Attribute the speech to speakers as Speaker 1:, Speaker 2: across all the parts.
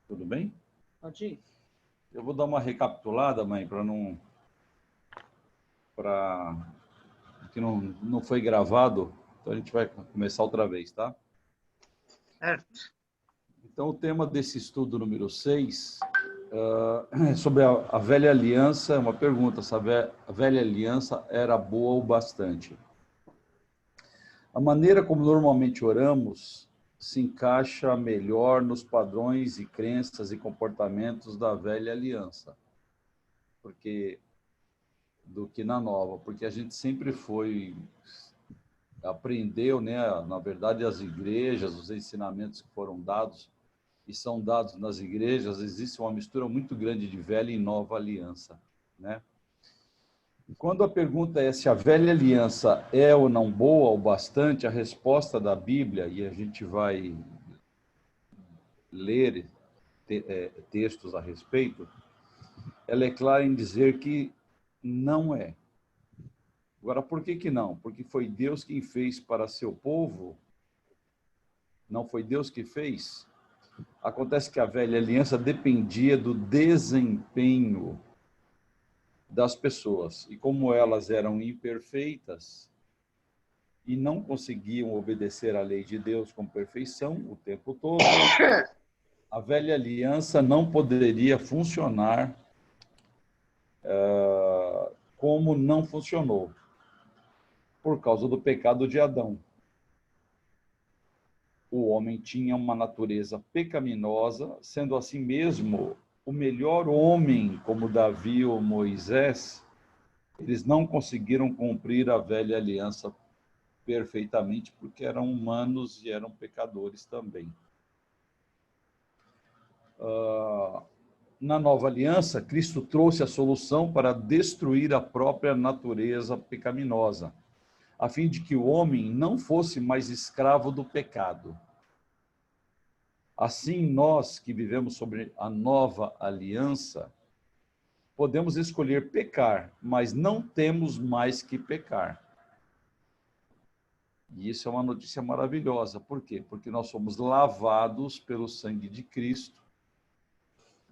Speaker 1: Tudo bem?
Speaker 2: Pode ir.
Speaker 1: Eu vou dar uma recapitulada, mãe, que não foi gravado, então a gente vai começar outra vez, tá?
Speaker 2: Certo.
Speaker 1: Então, o tema desse estudo número 6 é sobre a velha aliança. É uma pergunta: se a velha aliança era boa o bastante? A maneira como normalmente oramos se encaixa melhor nos padrões e crenças e comportamentos da velha aliança do que na nova, porque a gente sempre aprendeu, né, na verdade, as igrejas, os ensinamentos que foram dados e são dados nas igrejas, existe uma mistura muito grande de velha e nova aliança, né? Quando a pergunta é se a velha aliança é ou não boa o bastante, a resposta da Bíblia, e a gente vai ler textos a respeito, ela é clara em dizer que não é. Agora, por que não? Porque foi Deus quem fez para seu povo, não foi Deus que fez? Acontece que a velha aliança dependia do desempenho das pessoas, e como elas eram imperfeitas e não conseguiam obedecer à lei de Deus com perfeição o tempo todo, a velha aliança não poderia funcionar como não funcionou, por causa do pecado de Adão. O homem tinha uma natureza pecaminosa, sendo assim mesmo o melhor homem, como Davi ou Moisés, eles não conseguiram cumprir a velha aliança perfeitamente, porque eram humanos e eram pecadores também. Na nova aliança, Cristo trouxe a solução para destruir a própria natureza pecaminosa, a fim de que o homem não fosse mais escravo do pecado. Assim, nós que vivemos sobre a nova aliança, podemos escolher pecar, mas não temos mais que pecar. E isso é uma notícia maravilhosa. Por quê? Porque nós somos lavados pelo sangue de Cristo,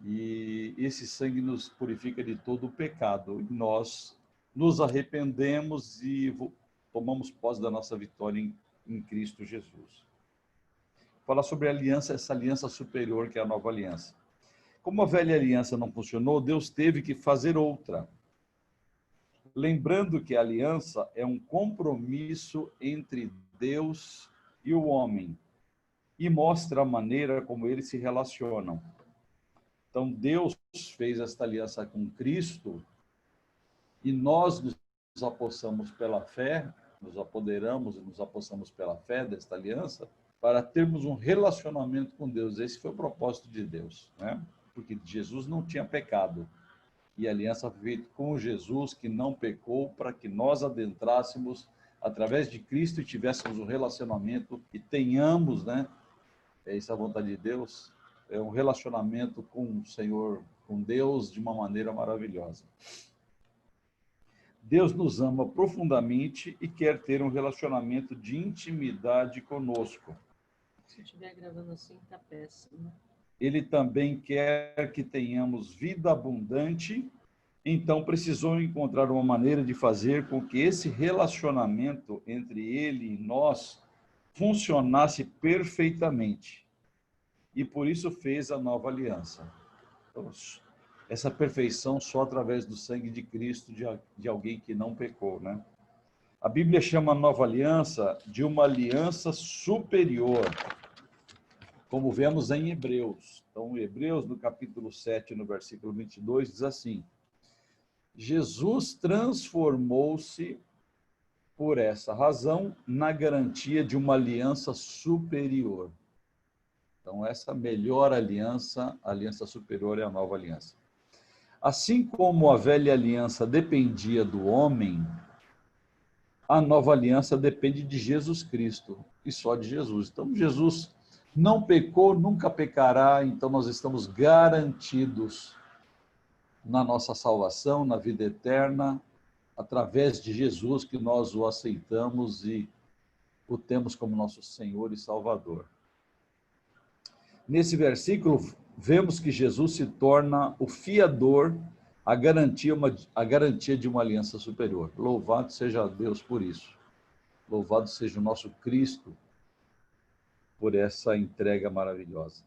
Speaker 1: e esse sangue nos purifica de todo o pecado. E nós nos arrependemos e tomamos posse da nossa vitória em Cristo Jesus. Falar sobre a aliança, essa aliança superior que é a nova aliança. Como a velha aliança não funcionou, Deus teve que fazer outra. Lembrando que a aliança é um compromisso entre Deus e o homem e mostra a maneira como eles se relacionam. Então, Deus fez esta aliança com Cristo e nós nos apossamos pela fé, nos apoderamos e nos apossamos pela fé desta aliança para termos um relacionamento com Deus. Esse foi o propósito de Deus, né? Porque Jesus não tinha pecado. E a aliança foi feita com Jesus, que não pecou, para que nós adentrássemos através de Cristo e tivéssemos um relacionamento e tenhamos, né? Essa é a vontade de Deus, é um relacionamento com o Senhor, com Deus, de uma maneira maravilhosa. Deus nos ama profundamente e quer ter um relacionamento de intimidade conosco.
Speaker 2: Se estiver gravando assim, tá péssimo.
Speaker 1: Ele também quer que tenhamos vida abundante, então precisou encontrar uma maneira de fazer com que esse relacionamento entre ele e nós funcionasse perfeitamente. E por isso fez a nova aliança. Então, essa perfeição só através do sangue de Cristo, de alguém que não pecou, né? A Bíblia chama a nova aliança de uma aliança superior, como vemos em Hebreus. Então, Hebreus, no capítulo 7, no versículo 22, diz assim: Jesus transformou-se, por essa razão, na garantia de uma aliança superior. Então, essa melhor aliança, a aliança superior é a nova aliança. Assim como a velha aliança dependia do homem, a nova aliança depende de Jesus Cristo, e só de Jesus. Então, Jesus não pecou, nunca pecará, então nós estamos garantidos na nossa salvação, na vida eterna, através de Jesus, que nós o aceitamos e o temos como nosso Senhor e Salvador. Nesse versículo, vemos que Jesus se torna o fiador, a garantia de uma aliança superior. Louvado seja Deus por isso. Louvado seja o nosso Cristo por essa entrega maravilhosa.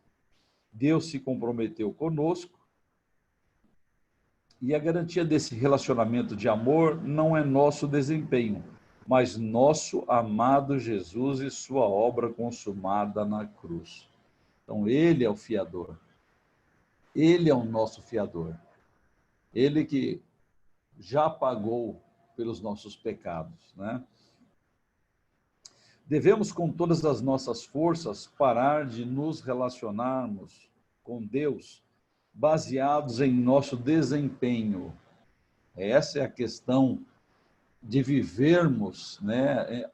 Speaker 1: Deus se comprometeu conosco e a garantia desse relacionamento de amor não é nosso desempenho, mas nosso amado Jesus e sua obra consumada na cruz. Então, ele é o fiador. Ele é o nosso fiador. Ele que já pagou pelos nossos pecados, né? Devemos, com todas as nossas forças, parar de nos relacionarmos com Deus baseados em nosso desempenho. Essa é a questão de vivermos, né,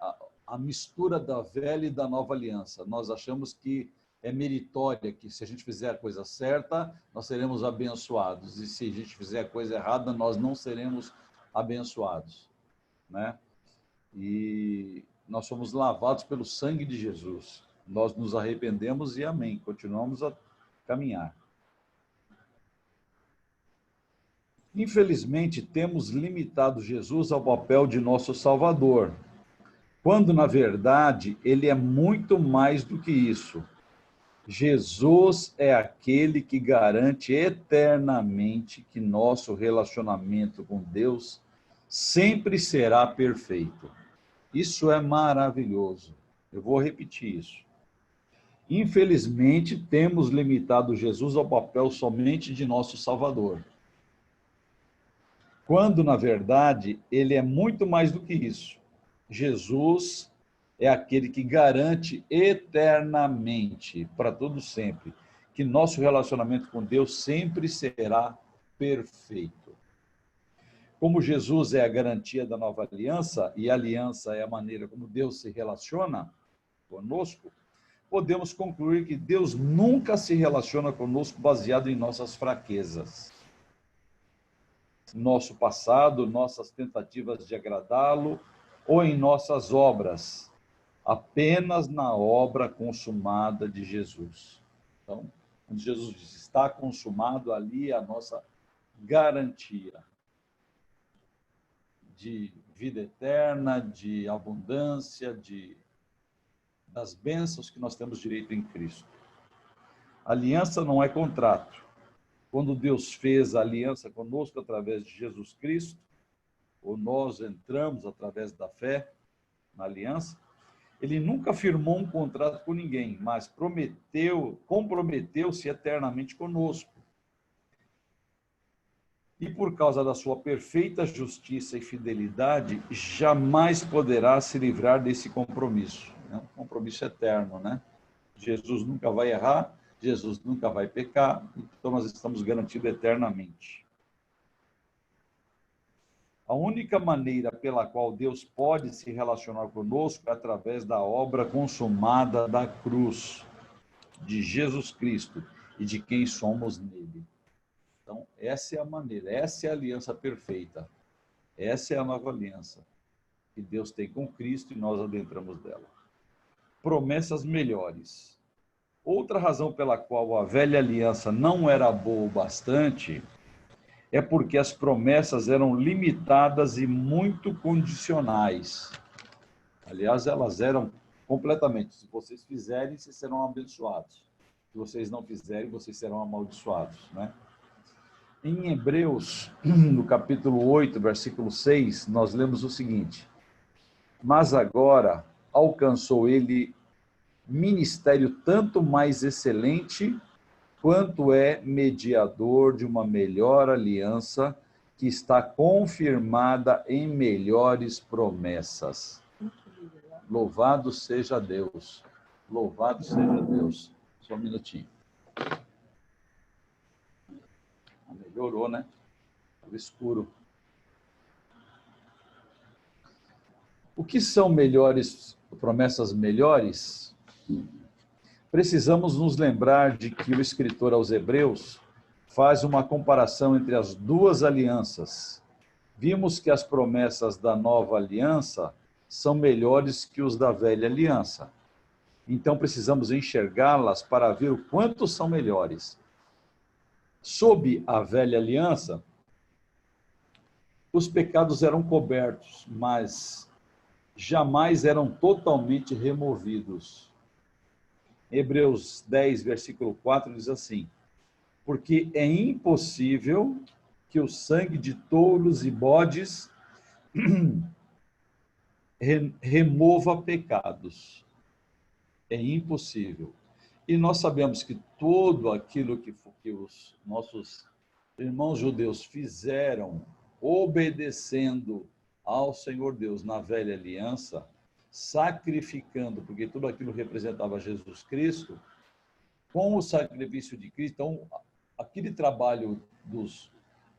Speaker 1: a mistura da velha e da nova aliança. Nós achamos que é meritória, que se a gente fizer a coisa certa, nós seremos abençoados, e se a gente fizer a coisa errada, nós não seremos abençoados, né? E nós somos lavados pelo sangue de Jesus. Nós nos arrependemos e amém. Continuamos a caminhar. Infelizmente, temos limitado Jesus ao papel de nosso Salvador, quando, na verdade, ele é muito mais do que isso. Jesus é aquele que garante eternamente que nosso relacionamento com Deus sempre será perfeito. Isso é maravilhoso. Eu vou repetir isso. Infelizmente, temos limitado Jesus ao papel somente de nosso Salvador, quando, na verdade, ele é muito mais do que isso. Jesus é aquele que garante eternamente, para todo sempre, que nosso relacionamento com Deus sempre será perfeito. Como Jesus é a garantia da nova aliança, e a aliança é a maneira como Deus se relaciona conosco, podemos concluir que Deus nunca se relaciona conosco baseado em nossas fraquezas, nosso passado, nossas tentativas de agradá-lo, ou em nossas obras, apenas na obra consumada de Jesus. Então, quando Jesus diz, está consumado, ali a nossa garantia de vida eterna, de abundância, das bênçãos que nós temos direito em Cristo. Aliança não é contrato. Quando Deus fez a aliança conosco através de Jesus Cristo, ou nós entramos através da fé na aliança, ele nunca firmou um contrato com ninguém, mas comprometeu-se eternamente conosco. E por causa da sua perfeita justiça e fidelidade, jamais poderá se livrar desse compromisso. É um compromisso eterno, né? Jesus nunca vai errar, Jesus nunca vai pecar, então nós estamos garantidos eternamente. A única maneira pela qual Deus pode se relacionar conosco é através da obra consumada da cruz de Jesus Cristo e de quem somos nele. Então, essa é a maneira, essa é a aliança perfeita. Essa é a nova aliança que Deus tem com Cristo e nós adentramos dela. Promessas melhores. Outra razão pela qual a velha aliança não era boa o bastante é porque as promessas eram limitadas e muito condicionais. Aliás, elas eram completamente, se vocês fizerem, vocês serão abençoados. Se vocês não fizerem, vocês serão amaldiçoados, né? Em Hebreus, no capítulo 8, versículo 6, nós lemos o seguinte: mas agora alcançou ele ministério tanto mais excelente, quanto é mediador de uma melhor aliança, que está confirmada em melhores promessas. Louvado seja Deus. Louvado seja Deus. Só um minutinho. Melhorou, né? O escuro. O que são promessas melhores? Precisamos nos lembrar de que o escritor aos Hebreus faz uma comparação entre as duas alianças. Vimos que as promessas da nova aliança são melhores que os da velha aliança. Então precisamos enxergá-las para ver o quanto são melhores. Sob a velha aliança, os pecados eram cobertos, mas jamais eram totalmente removidos. Hebreus 10, versículo 4 diz assim: porque é impossível que o sangue de touros e bodes remova pecados. É impossível. E nós sabemos que tudo aquilo que os nossos irmãos judeus fizeram, obedecendo ao Senhor Deus na velha aliança, sacrificando, porque tudo aquilo representava Jesus Cristo, com o sacrifício de Cristo, então, aquele trabalho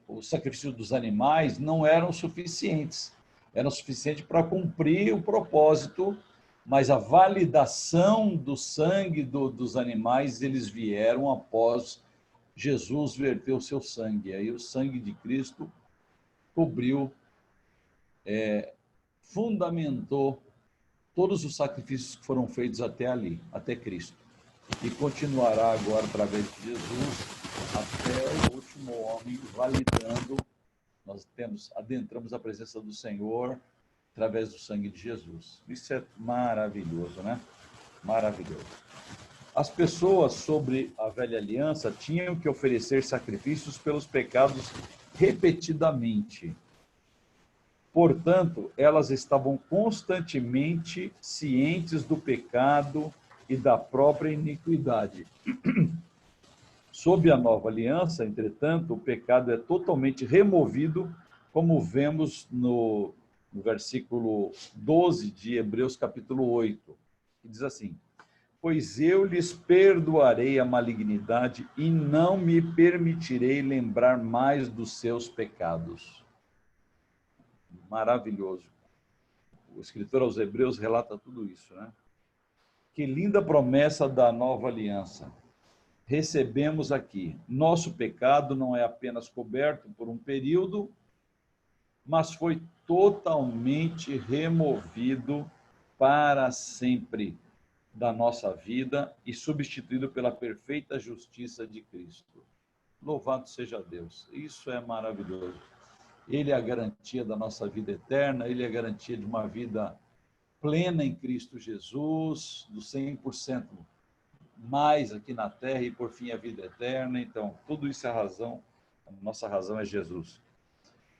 Speaker 1: o sacrifício dos animais não eram suficientes. Eram suficientes para cumprir o propósito, mas a validação do sangue dos animais, eles vieram após Jesus verter o seu sangue. Aí o sangue de Cristo cobriu, fundamentou todos os sacrifícios que foram feitos até ali, até Cristo. E continuará agora, através de Jesus, até o último homem, validando. Nós adentramos a presença do Senhor através do sangue de Jesus. Isso é maravilhoso, né? Maravilhoso. As pessoas sobre a velha aliança tinham que oferecer sacrifícios pelos pecados repetidamente. Portanto, elas estavam constantemente cientes do pecado e da própria iniquidade. Sob a nova aliança, entretanto, o pecado é totalmente removido, como vemos no versículo 12 de Hebreus capítulo 8, que diz assim: pois eu lhes perdoarei a malignidade e não me permitirei lembrar mais dos seus pecados. Maravilhoso. O escritor aos Hebreus relata tudo isso, né? Que linda promessa da nova aliança. Recebemos aqui. Nosso pecado não é apenas coberto por um período, mas foi totalmente removido para sempre da nossa vida e substituído pela perfeita justiça de Cristo. Louvado seja Deus. Isso é maravilhoso. Ele é a garantia da nossa vida eterna, ele é a garantia de uma vida plena em Cristo Jesus, do 100% mais aqui na terra e, por fim, a vida eterna. Então, tudo isso é a razão, a nossa razão é Jesus.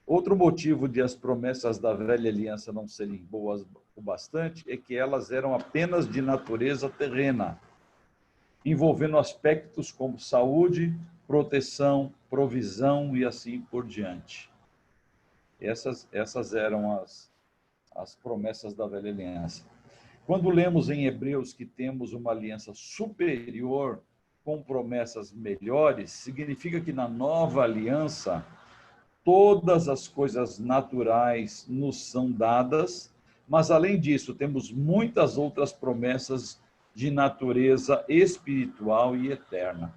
Speaker 1: Outro motivo de as promessas da velha aliança não serem boas o bastante é que elas eram apenas de natureza terrena, envolvendo aspectos como saúde, proteção, provisão e assim por diante. Essas eram as promessas da velha aliança. Quando lemos em Hebreus que temos uma aliança superior com promessas melhores, significa que na nova aliança todas as coisas naturais nos são dadas, mas além disso temos muitas outras promessas de natureza espiritual e eterna.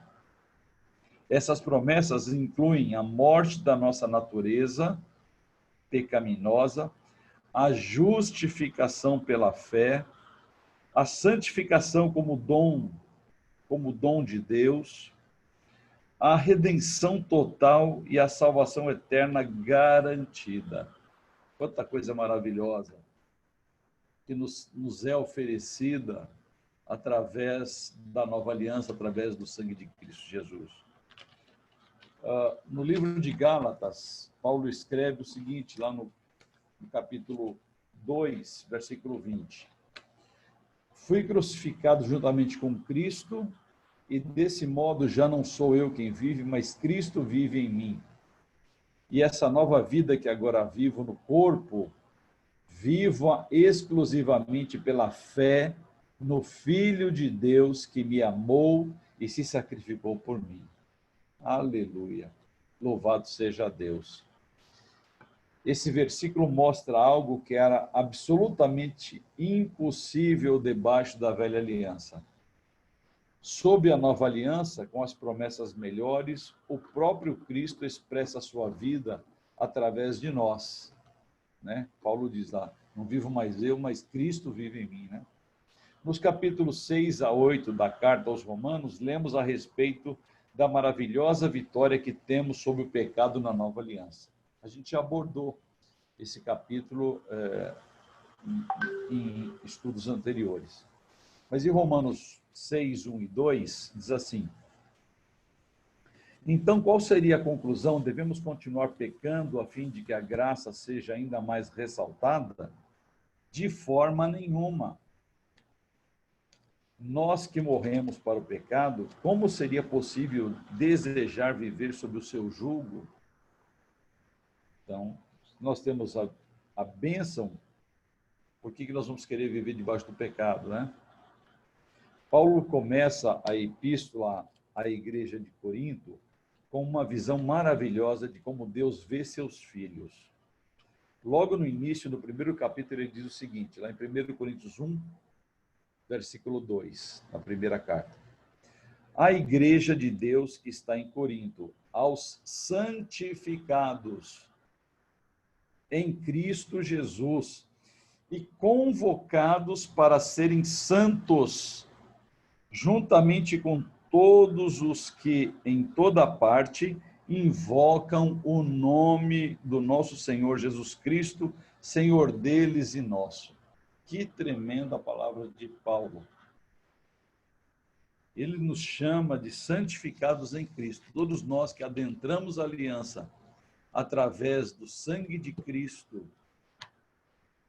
Speaker 1: Essas promessas incluem a morte da nossa natureza pecaminosa, a justificação pela fé, a santificação como dom de Deus, a redenção total e a salvação eterna garantida. Quanta coisa maravilhosa que nos é oferecida através da nova aliança, através do sangue de Cristo Jesus. No livro de Gálatas, Paulo escreve o seguinte, lá no capítulo 2, versículo 20. Fui crucificado juntamente com Cristo, e desse modo já não sou eu quem vive, mas Cristo vive em mim. E essa nova vida que agora vivo no corpo, vivo exclusivamente pela fé no Filho de Deus que me amou e se sacrificou por mim. Aleluia. Louvado seja Deus. Esse versículo mostra algo que era absolutamente impossível debaixo da velha aliança. Sob a nova aliança, com as promessas melhores, o próprio Cristo expressa a sua vida através de nós. Né? Paulo diz lá, não vivo mais eu, mas Cristo vive em mim. Né? Nos capítulos 6 a 8 da carta aos Romanos, lemos a respeito da maravilhosa vitória que temos sobre o pecado na nova aliança. A gente já abordou esse capítulo em estudos anteriores. Mas em Romanos 6, 1 e 2, diz assim: então, qual seria a conclusão? Devemos continuar pecando a fim de que a graça seja ainda mais ressaltada? De forma nenhuma. Nós que morremos para o pecado, como seria possível desejar viver sob o seu jugo? Então, nós temos a bênção, por que nós vamos querer viver debaixo do pecado, né? Paulo começa a epístola à igreja de Corinto com uma visão maravilhosa de como Deus vê seus filhos. Logo no início, no primeiro capítulo, ele diz o seguinte, lá em 1 Coríntios 1, versículo 2, na primeira carta: a igreja de Deus que está em Corinto, aos santificados em Cristo Jesus e convocados para serem santos, juntamente com todos os que em toda parte invocam o nome do nosso Senhor Jesus Cristo, Senhor deles e nosso. Que tremenda palavra de Paulo. Ele nos chama de santificados em Cristo. Todos nós que adentramos a aliança através do sangue de Cristo,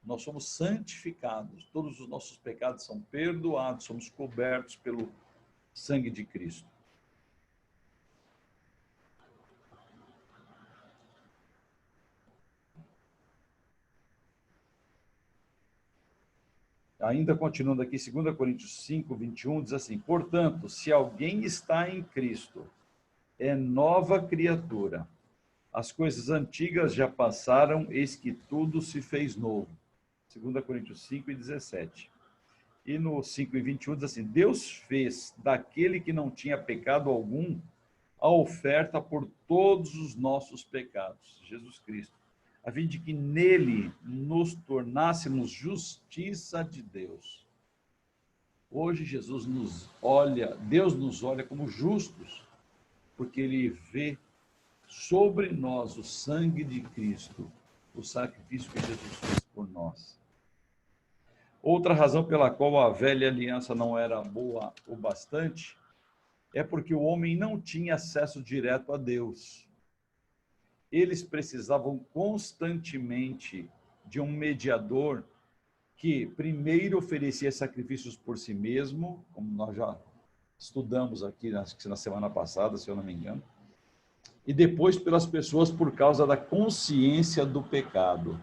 Speaker 1: nós somos santificados. Todos os nossos pecados são perdoados, somos cobertos pelo sangue de Cristo. Ainda continuando aqui, 2 Coríntios 5, 21, diz assim: portanto, se alguém está em Cristo, é nova criatura. As coisas antigas já passaram, eis que tudo se fez novo. 2 Coríntios 5 e 17. E no 5 e 21 diz assim: Deus fez daquele que não tinha pecado algum a oferta por todos os nossos pecados, Jesus Cristo, a fim de que nele nos tornássemos justiça de Deus. Hoje Jesus nos olha, Deus nos olha como justos, porque ele vê sobre nós o sangue de Cristo, o sacrifício que Jesus fez por nós. Outra razão pela qual a velha aliança não era boa o bastante é porque o homem não tinha acesso direto a Deus. Eles precisavam constantemente de um mediador que primeiro oferecia sacrifícios por si mesmo, como nós já estudamos aqui, acho que na semana passada, se eu não me engano, e depois pelas pessoas por causa da consciência do pecado.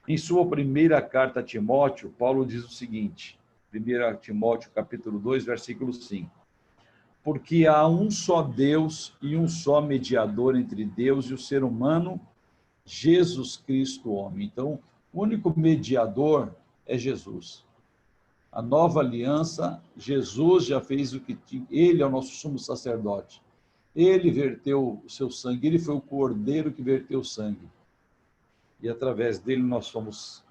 Speaker 1: Em sua primeira carta a Timóteo, Paulo diz o seguinte, 1 Timóteo capítulo 2, versículo 5: porque há um só Deus e um só mediador entre Deus e o ser humano, Jesus Cristo, homem. Então, o único mediador é Jesus. A nova aliança, Jesus já fez o que tinha, ele é o nosso sumo sacerdote. Ele verteu o seu sangue, ele foi o cordeiro que verteu o sangue. E através dele nós somos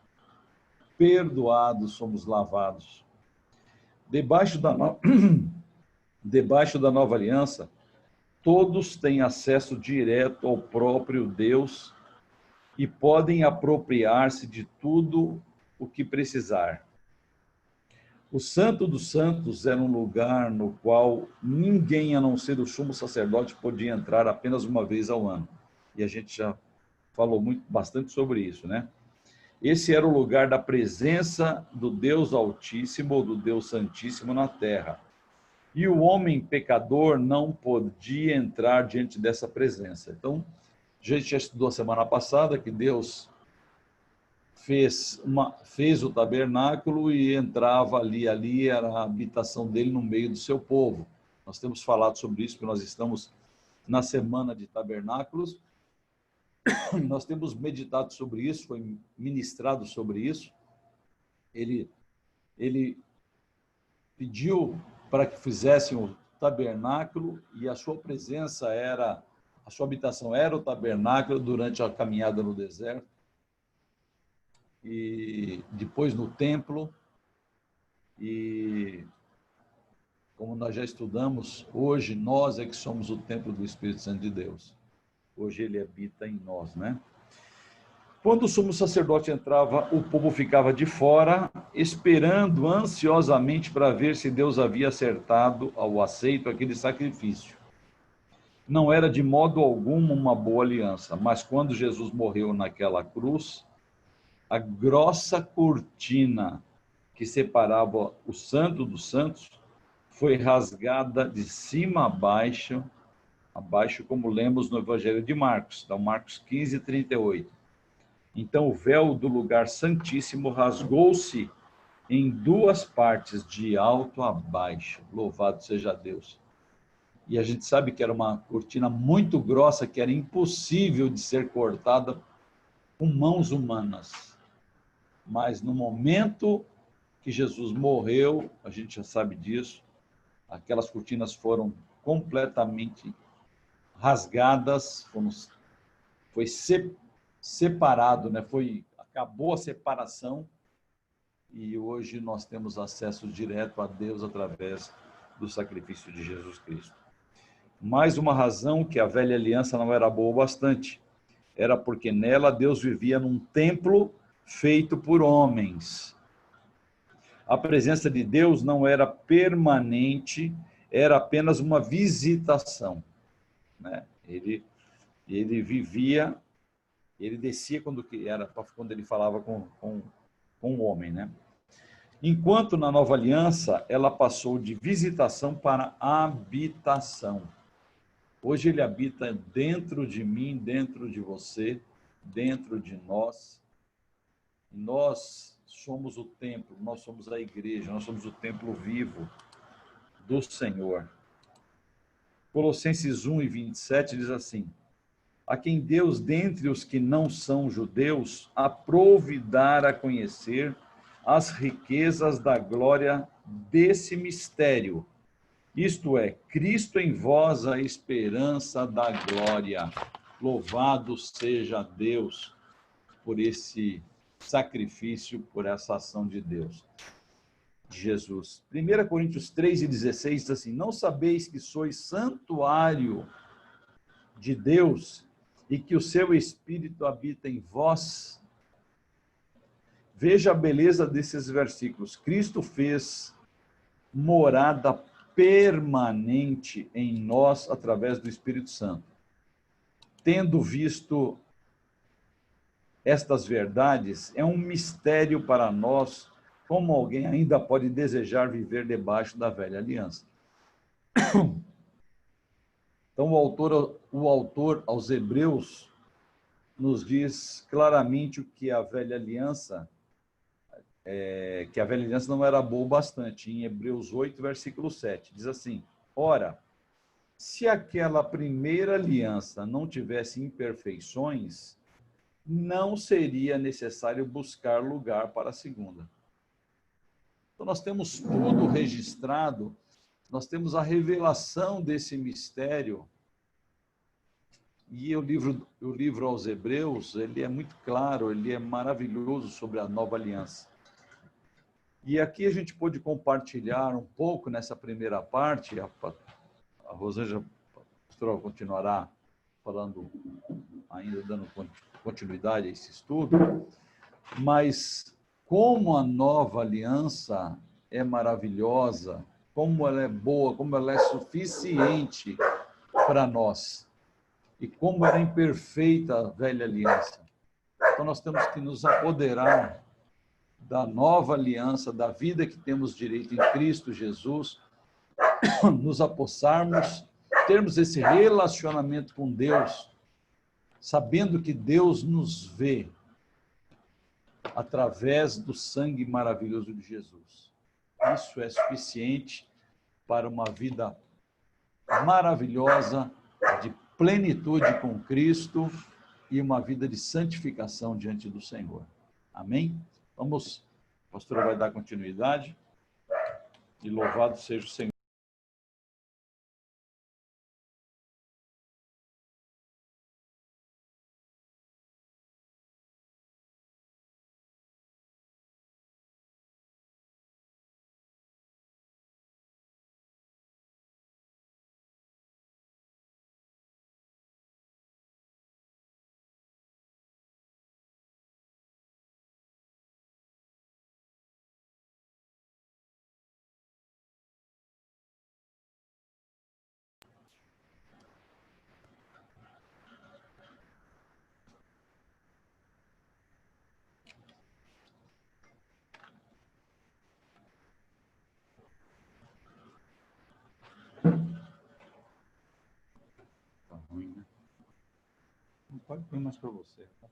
Speaker 1: perdoados, somos lavados. Debaixo da nova aliança, todos têm acesso direto ao próprio Deus e podem apropriar-se de tudo o que precisar. O Santo dos Santos era um lugar no qual ninguém, a não ser o sumo sacerdote, podia entrar apenas uma vez ao ano. E a gente já falou bastante sobre isso, né? Esse era o lugar da presença do Deus Altíssimo, do Deus Santíssimo na terra. E o homem pecador não podia entrar diante dessa presença. Então, a gente já estudou semana passada que Deus fez o tabernáculo e entrava ali era a habitação dele no meio do seu povo. Nós temos falado sobre isso, porque nós estamos na semana de tabernáculos. Nós temos meditado sobre isso, foi ministrado sobre isso. Ele pediu para que fizessem o tabernáculo e a sua presença era, a sua habitação era o tabernáculo durante a caminhada no deserto. E depois no templo, e como nós já estudamos, hoje nós é que somos o templo do Espírito Santo de Deus. Hoje ele habita em nós, né? Quando o sumo sacerdote entrava, o povo ficava de fora, esperando ansiosamente para ver se Deus havia acertado ao aceito aquele sacrifício. Não era de modo algum uma boa aliança, mas quando Jesus morreu naquela cruz, a grossa cortina que separava o santo dos santos foi rasgada de cima a baixo, como lemos no Evangelho de Marcos, então Marcos 15, 38. Então o véu do lugar santíssimo rasgou-se em duas partes, de alto a baixo. Louvado seja Deus. E a gente sabe que era uma cortina muito grossa, que era impossível de ser cortada com mãos humanas. Mas no momento que Jesus morreu, a gente já sabe disso, aquelas cortinas foram completamente rasgadas, foi separado, né? Acabou a separação e hoje nós temos acesso direto a Deus através do sacrifício de Jesus Cristo. Mais uma razão que a velha aliança não era boa o bastante, era porque nela Deus vivia num templo feito por homens. A presença de Deus não era permanente, era apenas uma visitação, né? Ele vivia, ele descia quando ele falava com o homem, né? Enquanto na nova aliança ela passou de visitação para habitação. Hoje ele habita dentro de mim, dentro de você, dentro de nós. Nós somos o templo, nós somos a igreja, nós somos o templo vivo do Senhor. Colossenses 1:27 diz assim: a quem Deus, dentre os que não são judeus, aprouve dar a conhecer as riquezas da glória desse mistério, isto é, Cristo em vós, a esperança da glória. Louvado seja Deus por esse sacrifício, por essa ação de Deus, de Jesus. 1 Coríntios 3:16 diz assim: não sabeis que sois santuário de Deus e que o seu Espírito habita em vós? Veja a beleza desses versículos. Cristo fez morada permanente em nós através do Espírito Santo. Tendo visto estas verdades, é um mistério para nós como alguém ainda pode desejar viver debaixo da velha aliança. Então, o autor aos Hebreus nos diz claramente que a velha aliança não era boa o bastante. Em Hebreus 8, versículo 7, diz assim: ora, se aquela primeira aliança não tivesse imperfeições, não seria necessário buscar lugar para a segunda. Então, nós temos tudo registrado, nós temos a revelação desse mistério. E o livro aos Hebreus, ele é muito claro, ele é maravilhoso sobre a nova aliança. E aqui a gente pode compartilhar um pouco nessa primeira parte, a Rosângela continuará falando, ainda dando continuidade a esse estudo, mas como a nova aliança é maravilhosa, como ela é boa, como ela é suficiente para nós, e como era imperfeita a velha aliança. Então nós temos que nos apoderar da nova aliança, da vida que temos direito em Cristo Jesus, nos apossarmos, termos esse relacionamento com Deus, sabendo que Deus nos vê através do sangue maravilhoso de Jesus. Isso é suficiente para uma vida maravilhosa, de plenitude com Cristo e uma vida de santificação diante do Senhor. Amém? Vamos, a pastora vai dar continuidade. E louvado seja o Senhor. Pode pôr mais para você. Tá?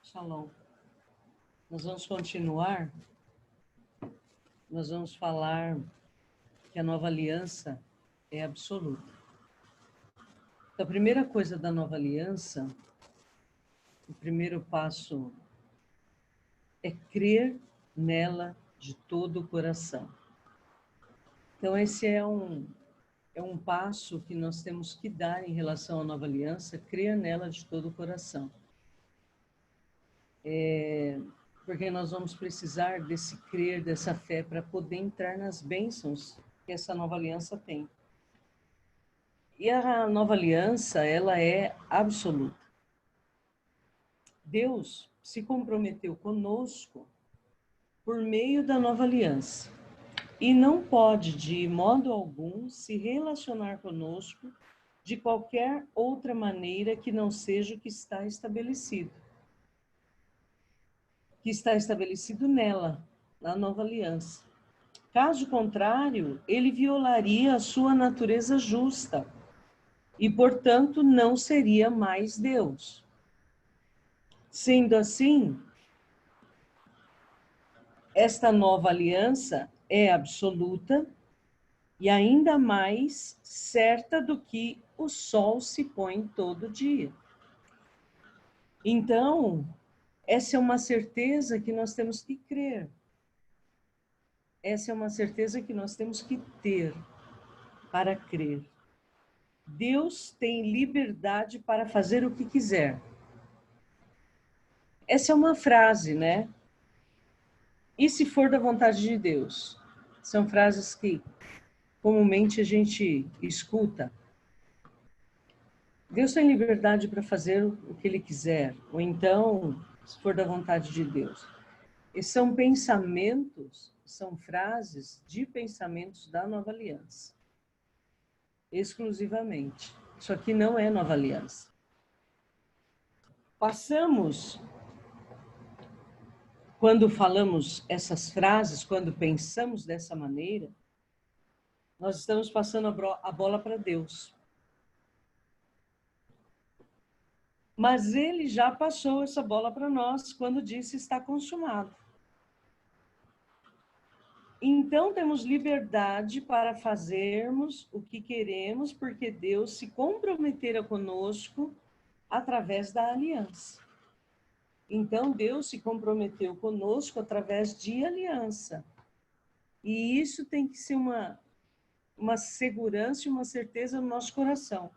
Speaker 2: Shalom. Nós vamos continuar. Nós vamos falar que a nova aliança é absoluta. Então, a primeira coisa da nova aliança, o primeiro passo é crer nela de todo o coração. Então, esse é um passo que nós temos que dar em relação à nova aliança, crer nela de todo o coração. Porque nós vamos precisar desse crer, dessa fé, para poder entrar nas bênçãos que essa nova aliança tem. E a nova aliança, ela é absoluta. Deus se comprometeu conosco por meio da nova aliança. E não pode, de modo algum, se relacionar conosco de qualquer outra maneira que não seja o que está estabelecido. Que está estabelecido nela, na nova aliança. Caso contrário, ele violaria a sua natureza justa e, portanto, não seria mais Deus. Sendo assim, esta nova aliança é absoluta e ainda mais certa do que o sol se põe todo dia. Então, essa é uma certeza que nós temos que crer. Essa é uma certeza que nós temos que ter para crer. Deus tem liberdade para fazer o que quiser. Essa é uma frase, né? E se for da vontade de Deus? São frases que comumente a gente escuta. Deus tem liberdade para fazer o que Ele quiser, ou então, se for da vontade de Deus. E são pensamentos, são frases de pensamentos da nova aliança. Exclusivamente. Isso aqui não é nova aliança. Passamos, quando falamos essas frases, quando pensamos dessa maneira, nós estamos passando a bola para Deus. Mas Ele já passou essa bola para nós quando disse está consumado. Então temos liberdade para fazermos o que queremos, porque Deus se comprometera conosco através da aliança. Então Deus se comprometeu conosco através de aliança. E isso tem que ser uma segurança e uma certeza no nosso coração.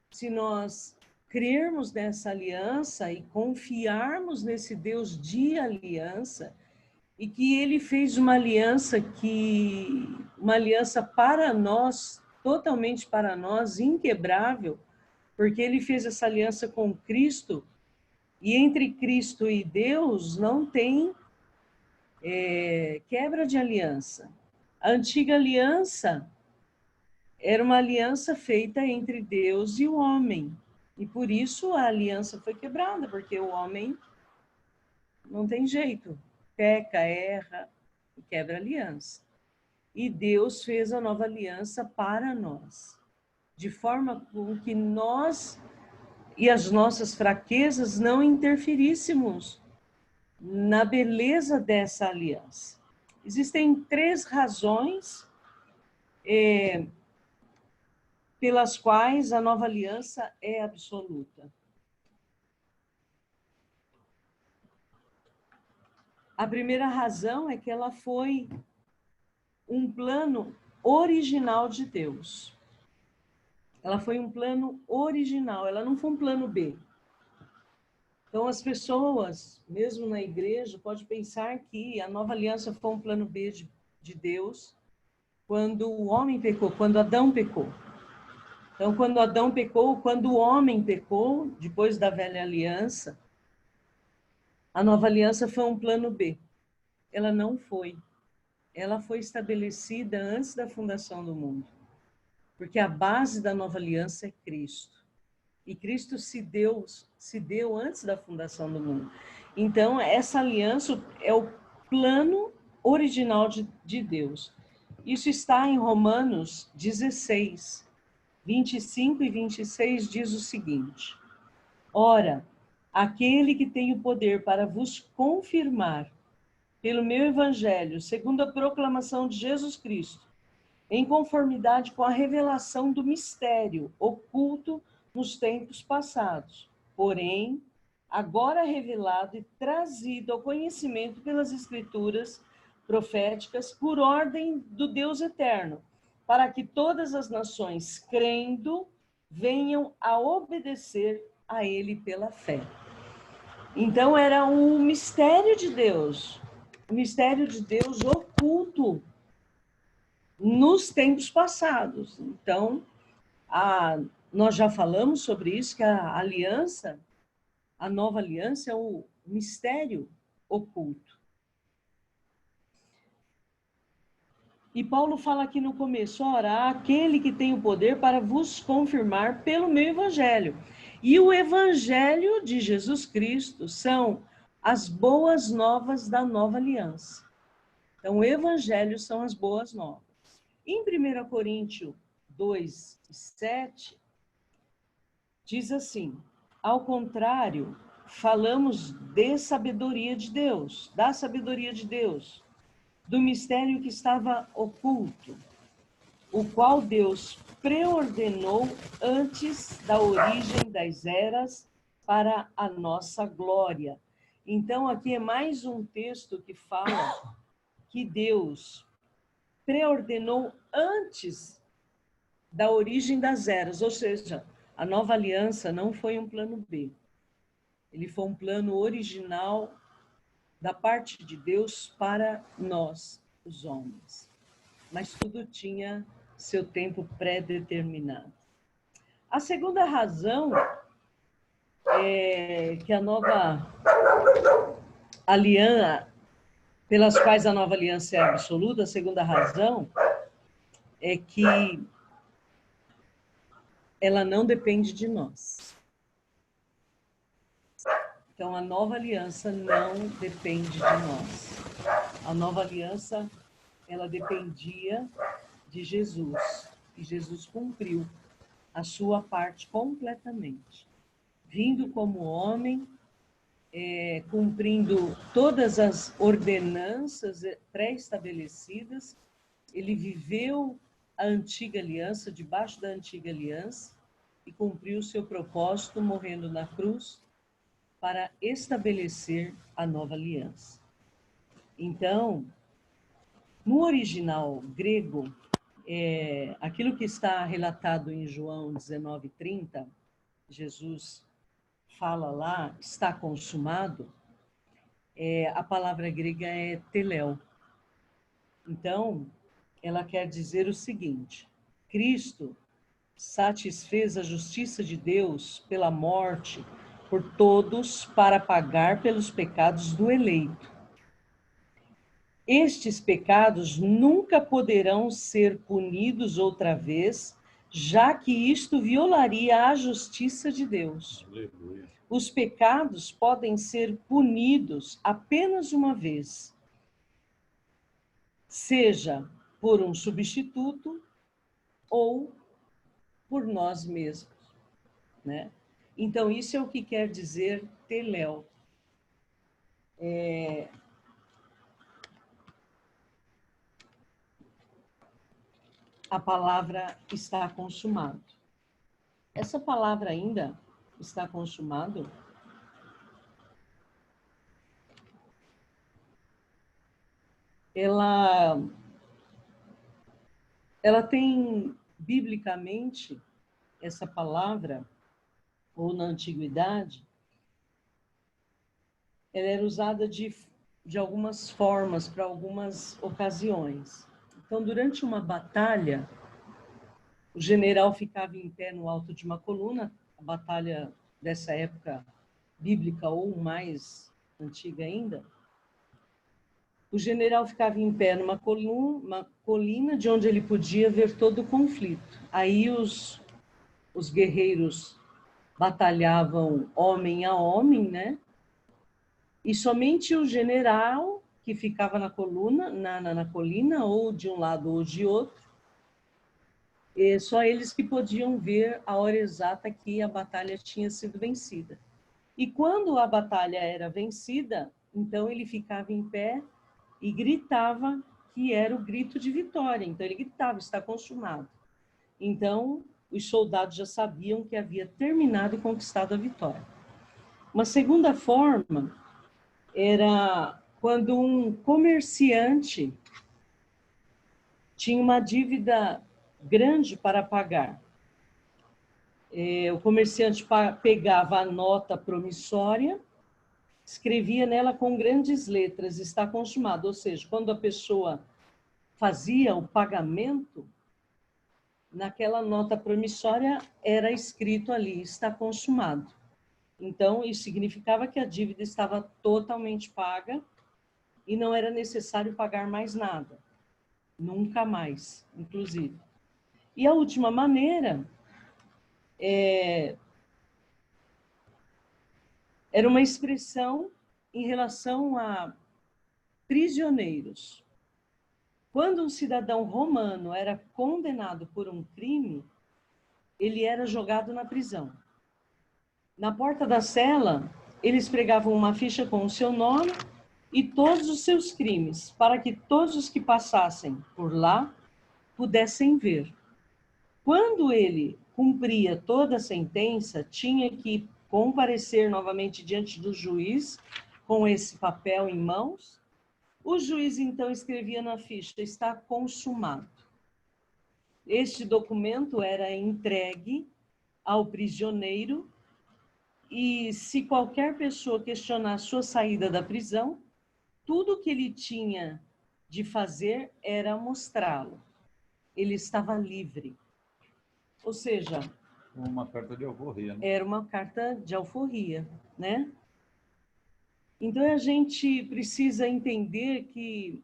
Speaker 2: Se nós crermos nessa aliança e confiarmos nesse Deus de aliança, e que Ele fez uma aliança para nós, totalmente para nós, inquebrável, porque Ele fez essa aliança com Cristo, e entre Cristo e Deus não tem quebra de aliança. A antiga aliança era uma aliança feita entre Deus e o homem. E por isso a aliança foi quebrada, porque o homem não tem jeito. Peca, erra e quebra a aliança. E Deus fez a nova aliança para nós, de forma com que nós e as nossas fraquezas não interferíssemos na beleza dessa aliança. Existem 3 razões pelas quais a nova aliança é absoluta. A primeira razão é que ela foi um plano original de Deus. Ela foi um plano original, ela não foi um plano B. Então, as pessoas, mesmo na igreja, podem pensar que a nova aliança foi um plano B de Deus quando o homem pecou, quando Adão pecou. Então, quando Adão pecou, quando o homem pecou, depois da velha aliança, a nova aliança foi um plano B. Ela não foi. Ela foi estabelecida antes da fundação do mundo. Porque a base da nova aliança é Cristo. E Cristo se deu antes da fundação do mundo. Então, essa aliança é o plano original de Deus. Isso está em Romanos 16, 25 e 26, diz o seguinte: Ora, aquele que tem o poder para vos confirmar, pelo meu evangelho, segundo a proclamação de Jesus Cristo, em conformidade com a revelação do mistério oculto nos tempos passados, porém, agora revelado e trazido ao conhecimento pelas Escrituras proféticas por ordem do Deus eterno, para que todas as nações, crendo, venham a obedecer a Ele pela fé. Então, era um mistério de Deus, o mistério de Deus oculto nos tempos passados. Então, nós já falamos sobre isso, que a aliança, a nova aliança é o mistério oculto. E Paulo fala aqui no começo: ora, aquele que tem o poder para vos confirmar pelo meu evangelho. E o evangelho de Jesus Cristo são as boas novas da nova aliança. Então, o evangelho são as boas novas. Em 1 Coríntios 2, 7, diz assim: ao contrário, falamos de sabedoria de Deus, da sabedoria de Deus, do mistério que estava oculto, o qual Deus preordenou antes da origem das eras para a nossa glória. Então, aqui é mais um texto que fala que Deus preordenou antes da origem das eras, ou seja, a nova aliança não foi um plano B. Ele foi um plano original da parte de Deus para nós, os homens. Mas tudo tinha seu tempo pré-determinado. A segunda razão é que a nova aliança, pelas quais a nova aliança é absoluta, a segunda razão é que ela não depende de nós. Então, a nova aliança não depende de nós. A nova aliança, ela dependia de Jesus. E Jesus cumpriu a sua parte completamente. Vindo como homem, cumprindo todas as ordenanças pré-estabelecidas, ele viveu a antiga aliança, debaixo da antiga aliança, e cumpriu o seu propósito morrendo na cruz para estabelecer a nova aliança. Então, no original grego, aquilo que está relatado em João 19:30, Jesus fala lá, está consumado, a palavra grega é teléu. Então, ela quer dizer o seguinte: Cristo satisfez a justiça de Deus pela morte por todos para pagar pelos pecados do eleito. Estes pecados nunca poderão ser punidos outra vez, já que isto violaria a justiça de Deus. Aleluia. Os pecados podem ser punidos apenas uma vez, seja por um substituto ou por nós mesmos, né? Então, isso é o que quer dizer teléu. A palavra está consumado. Essa palavra ainda está consumado ela tem, biblicamente, essa palavra, ou na antiguidade, ela era usada de algumas formas, para algumas ocasiões. Então, durante uma batalha, o general ficava em pé no alto de uma coluna, a batalha dessa época bíblica ou mais antiga ainda. O general ficava em pé numa colina de onde ele podia ver todo o conflito. Aí os guerreiros batalhavam homem a homem, né? E somente o general, que ficava na colina, ou de um lado ou de outro, só eles que podiam ver a hora exata que a batalha tinha sido vencida. E quando a batalha era vencida, então ele ficava em pé e gritava, que era o grito de vitória. Então ele gritava, está consumado. Então os soldados já sabiam que havia terminado e conquistado a vitória. Uma segunda forma era quando um comerciante tinha uma dívida grande para pagar. O comerciante pegava a nota promissória, escrevia nela com grandes letras, está consumado. Ou seja, quando a pessoa fazia o pagamento, naquela nota promissória era escrito ali, está consumado. Então, isso significava que a dívida estava totalmente paga e não era necessário pagar mais nada. Nunca mais, inclusive. E a última maneira era uma expressão em relação a prisioneiros. Quando um cidadão romano era condenado por um crime, ele era jogado na prisão. Na porta da cela, eles pregavam uma ficha com o seu nome e todos os seus crimes, para que todos os que passassem por lá pudessem ver. Quando ele cumpria toda a sentença, tinha que comparecer novamente diante do juiz com esse papel em mãos. O juiz, então, escrevia na ficha, está consumado. Este documento era entregue ao prisioneiro e, se qualquer pessoa questionar sua saída da prisão, tudo que ele tinha de fazer era mostrá-lo. Ele estava livre. Ou seja,
Speaker 1: uma carta de alforria, né?
Speaker 2: Era uma carta de alforria, né? Então a gente precisa entender que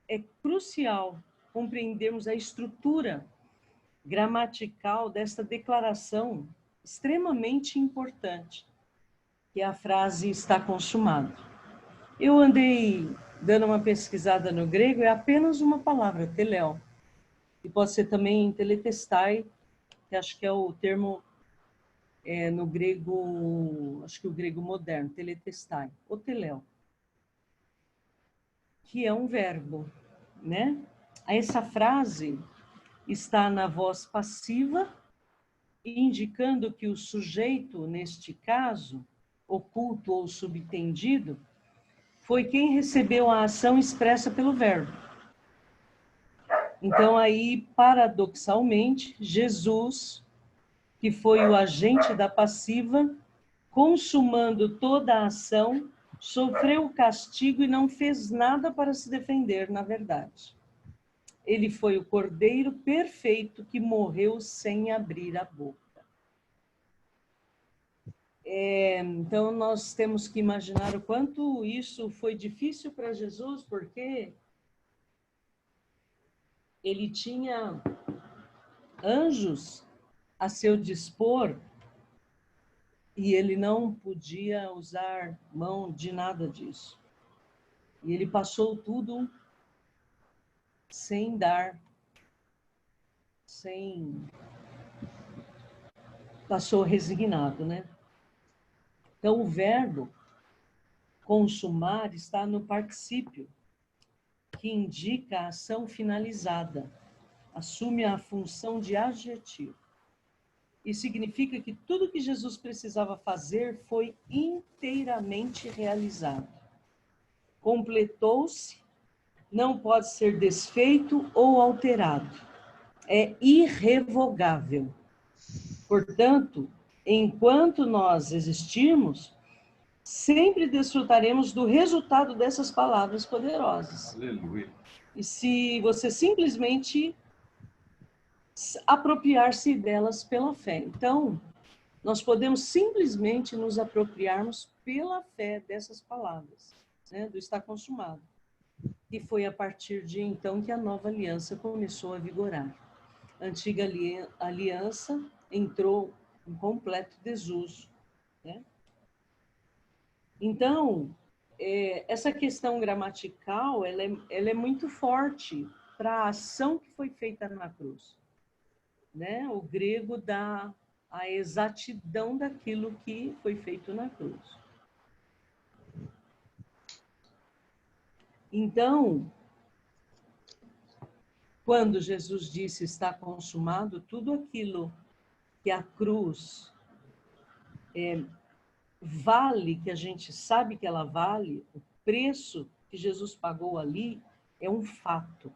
Speaker 2: é crucial compreendermos a estrutura gramatical desta declaração extremamente importante, que é a frase está consumado. Eu andei dando uma pesquisada no grego, é apenas uma palavra, teléo, e pode ser também teletestai, que acho que é o termo no grego, acho que o grego moderno, teletestai, o teléo, que é um verbo, né? Essa frase está na voz passiva, indicando que o sujeito, neste caso, oculto ou subtendido, foi quem recebeu a ação expressa pelo verbo. Então, aí, paradoxalmente, Jesus, que foi o agente da passiva, consumando toda a ação, sofreu o castigo e não fez nada para se defender, na verdade. Ele foi o cordeiro perfeito que morreu sem abrir a boca. Então, nós temos que imaginar o quanto isso foi difícil para Jesus, porque ele tinha anjos a seu dispor e ele não podia usar mão de nada disso. E ele passou tudo sem dar, passou resignado, né? Então, o verbo consumar está no particípio, que indica a ação finalizada, assume a função de adjetivo. E significa que tudo que Jesus precisava fazer foi inteiramente realizado. Completou-se, não pode ser desfeito ou alterado. É irrevogável. Portanto, enquanto nós existirmos, sempre desfrutaremos do resultado dessas palavras poderosas.
Speaker 1: Aleluia.
Speaker 2: E se você simplesmente apropriar-se delas pela fé. Então, nós podemos simplesmente nos apropriarmos pela fé dessas palavras, né, do está consumado. E foi a partir de então que a nova aliança começou a vigorar. A antiga aliança entrou um completo desuso, né? Então, essa questão gramatical, ela é muito forte para a ação que foi feita na cruz, né? O grego dá a exatidão daquilo que foi feito na cruz. Então, quando Jesus disse está consumado, tudo aquilo que a cruz vale, que a gente sabe que ela vale, o preço que Jesus pagou ali é um fato.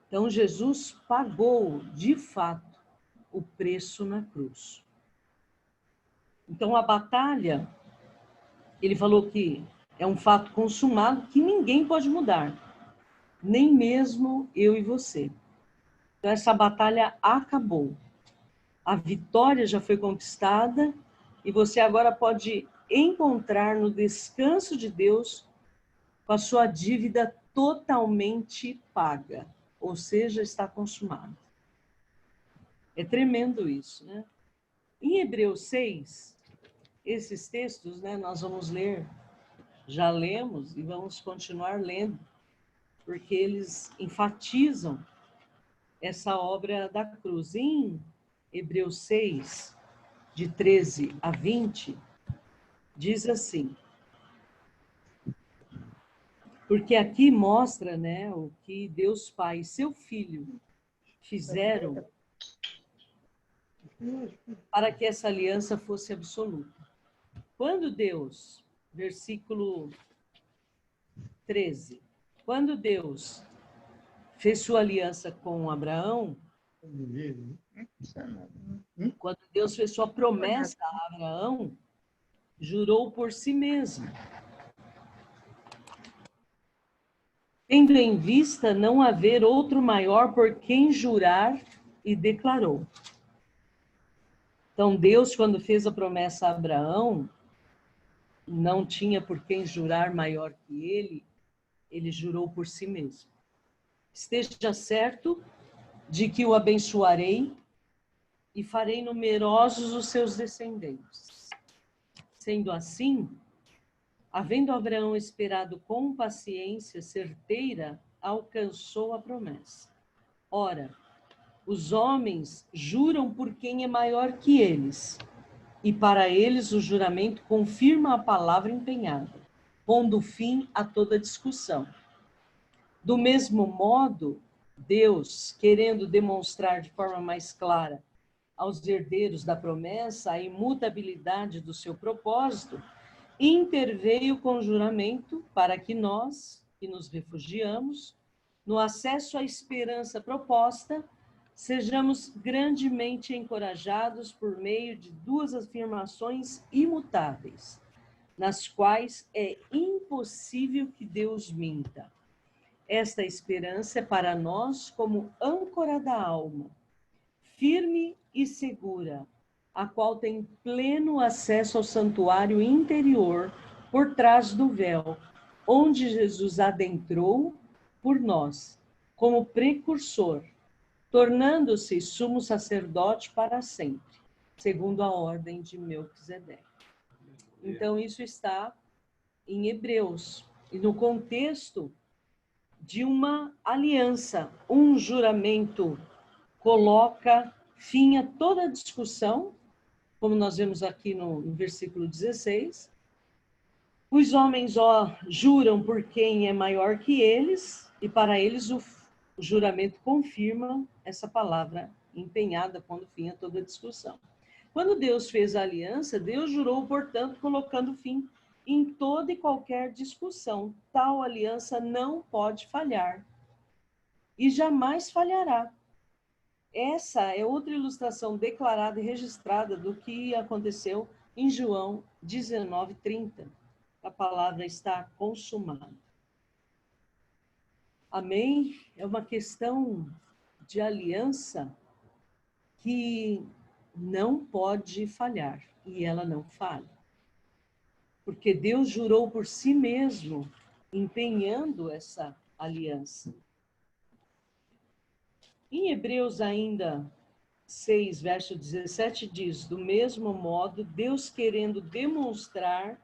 Speaker 2: Então, Jesus pagou, de fato, o preço na cruz. Então, a batalha, ele falou que é um fato consumado que ninguém pode mudar, nem mesmo eu e você. Então, essa batalha acabou. A vitória já foi conquistada e você agora pode encontrar no descanso de Deus com a sua dívida totalmente paga, ou seja, está consumada. É tremendo isso, né? Em Hebreus 6, esses textos, né, nós vamos ler, já lemos e vamos continuar lendo, porque eles enfatizam essa obra da cruz. Em Hebreus 6, de 13 a 20, diz assim, porque aqui mostra, né, o que Deus Pai e seu Filho fizeram para que essa aliança fosse absoluta. Quando Deus, versículo 13, quando Deus fez sua aliança com Abraão, quando Deus fez sua promessa a Abraão, jurou por si mesmo, tendo em vista não haver outro maior por quem jurar, e declarou. Então, Deus, quando fez a promessa a Abraão, não tinha por quem jurar maior que ele jurou por si mesmo. Esteja certo de que o abençoarei e farei numerosos os seus descendentes. Sendo assim, havendo Abraão esperado com paciência certeira, alcançou a promessa. Ora, os homens juram por quem é maior que eles, e para eles o juramento confirma a palavra empenhada, pondo fim a toda discussão. Do mesmo modo, Deus, querendo demonstrar de forma mais clara aos herdeiros da promessa a imutabilidade do seu propósito, interveio com juramento para que nós, que nos refugiamos, no acesso à esperança proposta, sejamos grandemente encorajados por meio de duas afirmações imutáveis, nas quais é impossível que Deus minta. Esta esperança é para nós como âncora da alma, firme e segura, a qual tem pleno acesso ao santuário interior por trás do véu, onde Jesus adentrou por nós, como precursor, tornando-se sumo sacerdote para sempre, segundo a ordem de Melquisedeque. Então, isso está em Hebreus, e no contexto de uma aliança, um juramento coloca fim a toda discussão, como nós vemos aqui no versículo 16. Os homens juram por quem é maior que eles, e para eles o juramento confirma essa palavra empenhada, pondo fim a toda discussão. Quando Deus fez a aliança, Deus jurou, portanto, colocando fim em toda e qualquer discussão. Tal aliança não pode falhar e jamais falhará. Essa é outra ilustração declarada e registrada do que aconteceu em João 19:30. A palavra está consumada. Amém? É uma questão de aliança que não pode falhar, e ela não falha. Porque Deus jurou por si mesmo, empenhando essa aliança. Em Hebreus ainda 6, verso 17 diz: do mesmo modo, Deus querendo demonstrar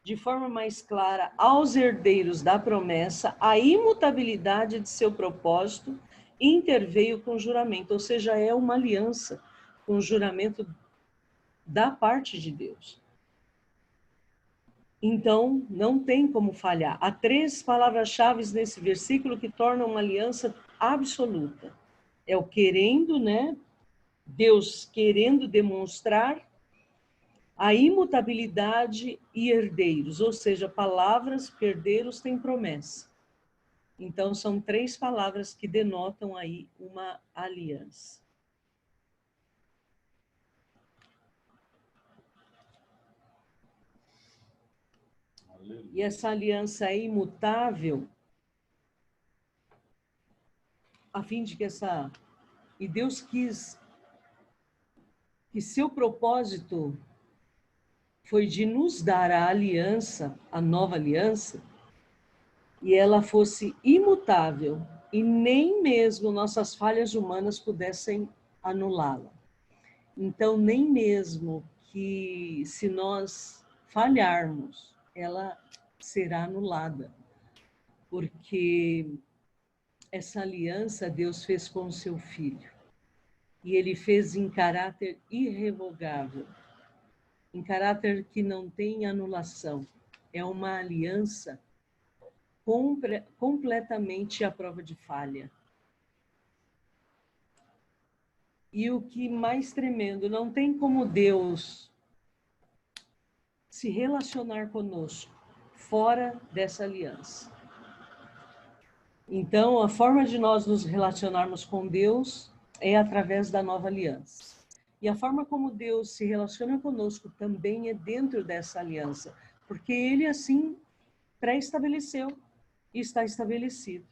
Speaker 2: de forma mais clara aos herdeiros da promessa a imutabilidade de seu propósito, interveio com juramento, ou seja, é uma aliança com juramento da parte de Deus. Então, não tem como falhar. Há 3 palavras-chave nesse versículo que tornam uma aliança absoluta. É o querendo, né? Deus querendo demonstrar a imutabilidade e herdeiros, ou seja, palavras que herdeiros têm promessa. Então, são 3 palavras que denotam aí uma aliança. E essa aliança é imutável, a fim de que E Deus quis que seu propósito foi de nos dar a aliança, a nova aliança, e ela fosse imutável, e nem mesmo nossas falhas humanas pudessem anulá-la. Então, nem mesmo que se nós falharmos, ela será anulada, porque essa aliança Deus fez com o seu Filho, e ele fez em caráter irrevogável, em caráter que não tem anulação. É uma aliança completamente à prova de falha. E o que mais tremendo, não tem como Deus se relacionar conosco fora dessa aliança. Então, a forma de nós nos relacionarmos com Deus é através da nova aliança. E a forma como Deus se relaciona conosco também é dentro dessa aliança, porque Ele assim pré-estabeleceu e está estabelecido.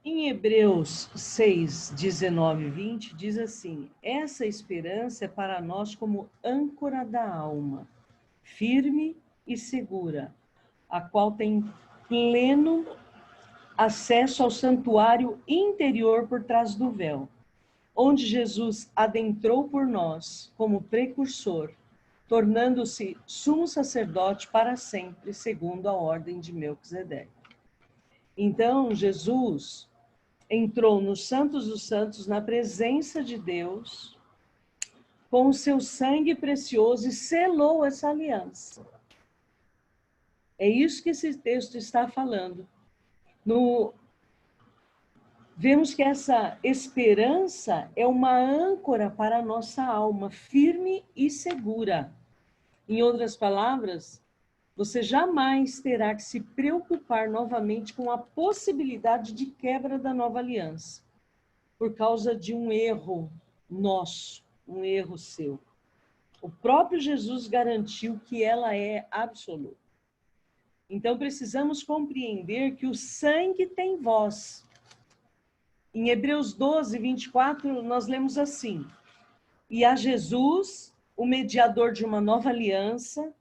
Speaker 2: Em Hebreus 6, 19 e 20, diz assim: essa esperança é para nós como âncora da alma, firme e segura, a qual tem pleno acesso ao santuário interior por trás do véu, onde Jesus adentrou por nós como precursor, tornando-se sumo sacerdote para sempre, segundo a ordem de Melquisedeque. Então, Jesus entrou nos Santos dos Santos, na presença de Deus, com o seu sangue precioso e selou essa aliança. É isso que esse texto está falando. Vemos que essa esperança é uma âncora para a nossa alma, firme e segura. Em outras palavras, você jamais terá que se preocupar novamente com a possibilidade de quebra da nova aliança, por causa de um erro nosso, um erro seu. O próprio Jesus garantiu que ela é absoluta. Então, precisamos compreender que o sangue tem voz. Em Hebreus 12, 24, nós lemos assim: e a Jesus, o mediador de uma nova aliança,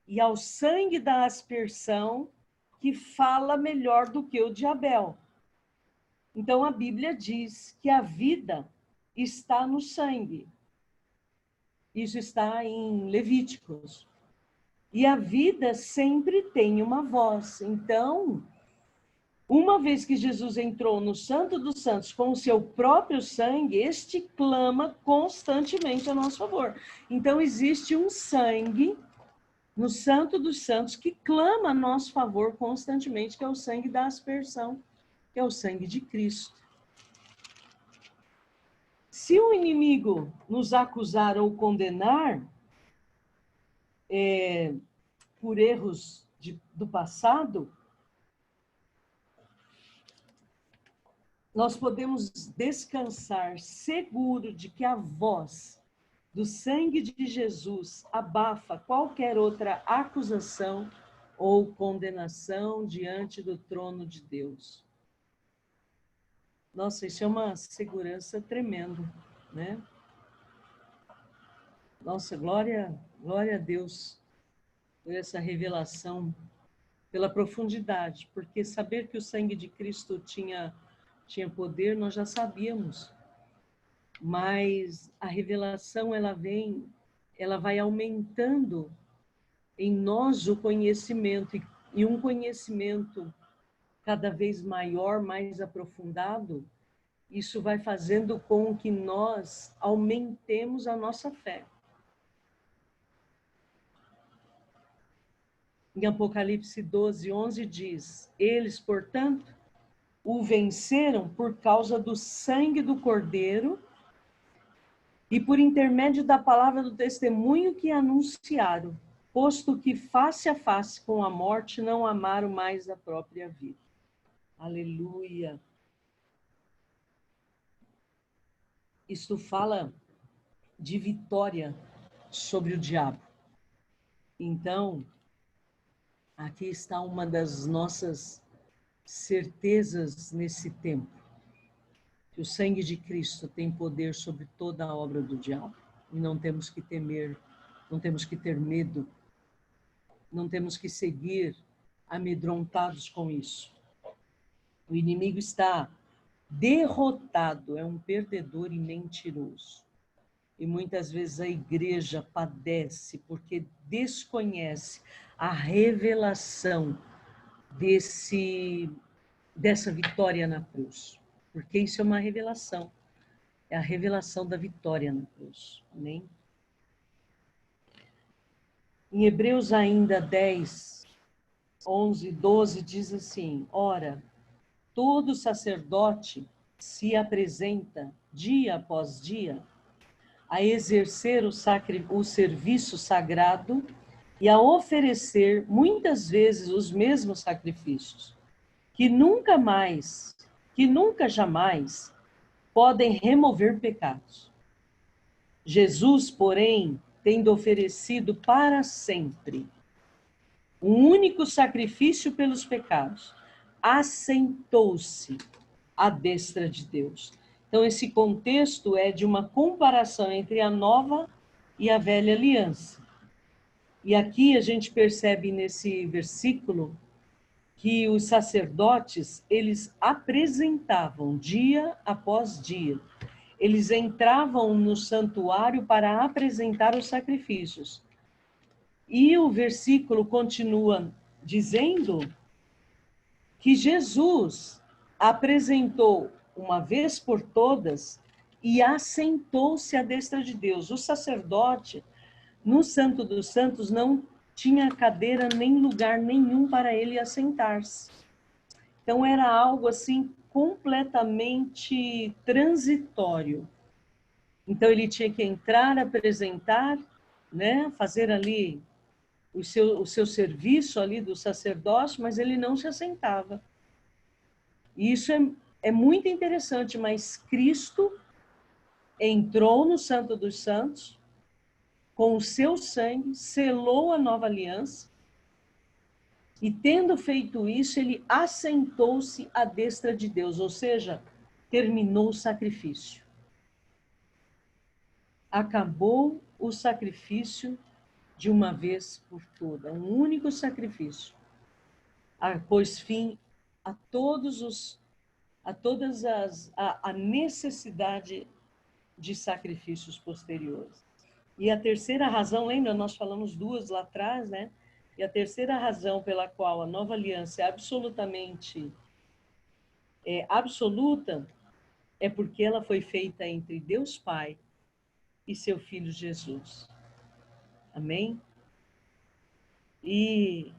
Speaker 2: e ao sangue da aspersão, que fala melhor do que o de Abel. Então, a Bíblia diz que a vida está no sangue. Isso está em Levíticos. E a vida sempre tem uma voz. Então, uma vez que Jesus entrou no Santo dos Santos com o seu próprio sangue, este clama constantemente a nosso favor. Então, existe um sangue no Santo dos Santos que clama a nosso favor constantemente, que é o sangue da aspersão, que é o sangue de Cristo. Se o inimigo nos acusar ou condenar por erros do passado, nós podemos descansar seguro de que a voz do sangue de Jesus abafa qualquer outra acusação ou condenação diante do trono de Deus. Nossa, isso é uma segurança tremenda, né? Nossa, glória a Deus por essa revelação, pela profundidade, porque saber que o sangue de Cristo tinha poder, nós já sabíamos, mas a revelação, ela vai aumentando em nós o conhecimento, e um conhecimento cada vez maior, mais aprofundado, isso vai fazendo com que nós aumentemos a nossa fé. Em Apocalipse 12, 11 diz: eles, portanto, o venceram por causa do sangue do Cordeiro e por intermédio da palavra do testemunho que anunciaram, posto que face a face com a morte não amaram mais a própria vida. Aleluia! Isto fala de vitória sobre o diabo. Então, aqui está uma das nossas certezas nesse tempo, que o sangue de Cristo tem poder sobre toda a obra do diabo. E não temos que temer, não temos que ter medo, não temos que seguir amedrontados com isso. O inimigo está derrotado, é um perdedor e mentiroso. E muitas vezes a igreja padece porque desconhece a revelação dessa vitória na cruz. Porque isso é uma revelação. É a revelação da vitória na cruz. Amém? Em Hebreus ainda 10, 11, 12 diz assim: ora, todo sacerdote se apresenta dia após dia a exercer o serviço sagrado e a oferecer muitas vezes os mesmos sacrifícios, que nunca jamais podem remover pecados. Jesus, porém, tendo oferecido para sempre um único sacrifício pelos pecados, assentou-se à destra de Deus. Então, esse contexto é de uma comparação entre a nova e a velha aliança. E aqui a gente percebe nesse versículo que os sacerdotes, eles apresentavam dia após dia. Eles entravam no santuário para apresentar os sacrifícios. E o versículo continua dizendo que Jesus apresentou uma vez por todas e assentou-se à destra de Deus. O sacerdote, no Santo dos Santos, não tinha cadeira nem lugar nenhum para ele assentar-se. Então era algo assim completamente transitório. Então ele tinha que entrar, apresentar, né, fazer ali o seu serviço ali do sacerdócio, mas ele não se assentava. E isso é muito interessante, mas Cristo entrou no Santo dos Santos, com o seu sangue, selou a nova aliança, e tendo feito isso, ele assentou-se à destra de Deus, ou seja, terminou o sacrifício. Acabou o sacrifício de uma vez por toda, um único sacrifício. Pôs fim a a necessidade de sacrifícios posteriores. E a terceira razão, lembra, nós falamos duas lá atrás, né? E a terceira razão pela qual a nova aliança é absolutamente absoluta é porque ela foi feita entre Deus Pai e seu Filho Jesus. Amém? E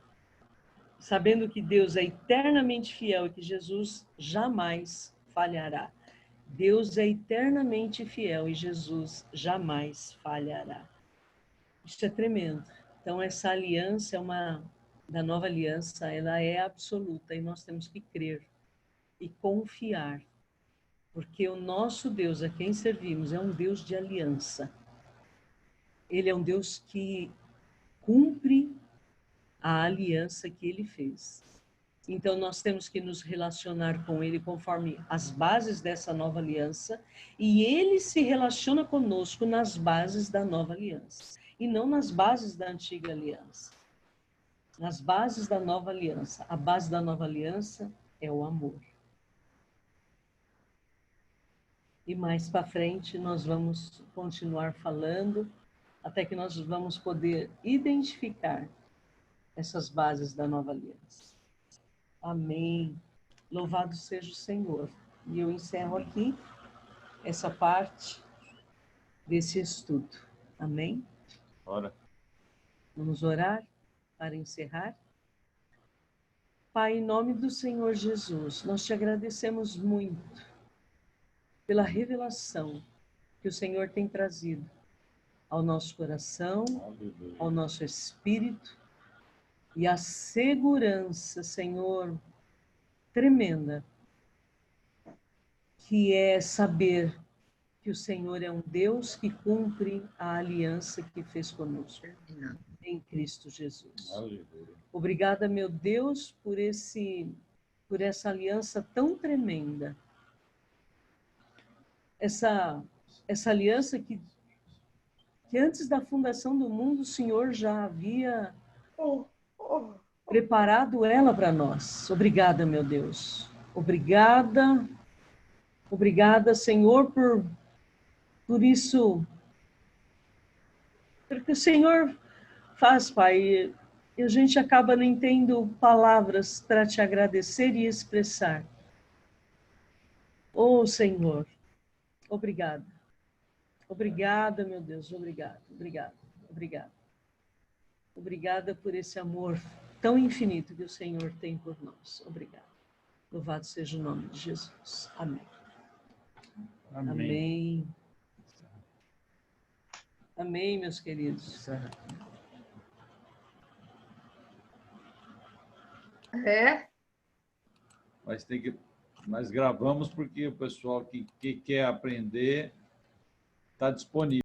Speaker 2: sabendo que Deus é eternamente fiel e que Jesus jamais falhará. Deus é eternamente fiel e Jesus jamais falhará. Isso é tremendo. Então, essa aliança da nova aliança, ela é absoluta e nós temos que crer e confiar, porque o nosso Deus, a quem servimos, é um Deus de aliança. Ele é um Deus que cumpre a aliança que ele fez. Então, nós temos que nos relacionar com Ele conforme as bases dessa nova aliança, e Ele se relaciona conosco nas bases da nova aliança, e não nas bases da antiga aliança. Nas bases da nova aliança. A base da nova aliança é o amor. E mais para frente nós vamos continuar falando, até que nós vamos poder identificar essas bases da nova aliança. Amém. Louvado seja o Senhor. E eu encerro aqui essa parte desse estudo. Amém?
Speaker 1: Ora.
Speaker 2: Vamos orar para encerrar? Pai, em nome do Senhor Jesus, nós te agradecemos muito pela revelação que o Senhor tem trazido ao nosso coração, ao nosso espírito, e a segurança, Senhor, tremenda, que é saber que o Senhor é um Deus que cumpre a aliança que fez conosco, em Cristo Jesus. Obrigada, meu Deus, por essa aliança tão tremenda. Essa aliança que antes da fundação do mundo o Senhor já havia preparado ela para nós. Obrigada, meu Deus. Obrigada, Senhor, por isso, porque o Senhor faz, Pai, e a gente acaba não tendo palavras para te agradecer e expressar. Oh, Senhor, obrigada. Obrigada, meu Deus, obrigada. Obrigada por esse amor tão infinito que o Senhor tem por nós. Obrigada. Louvado seja o nome de Jesus. Amém. Amém. Amém, meus queridos.
Speaker 1: Nós gravamos porque o pessoal que quer aprender está disponível.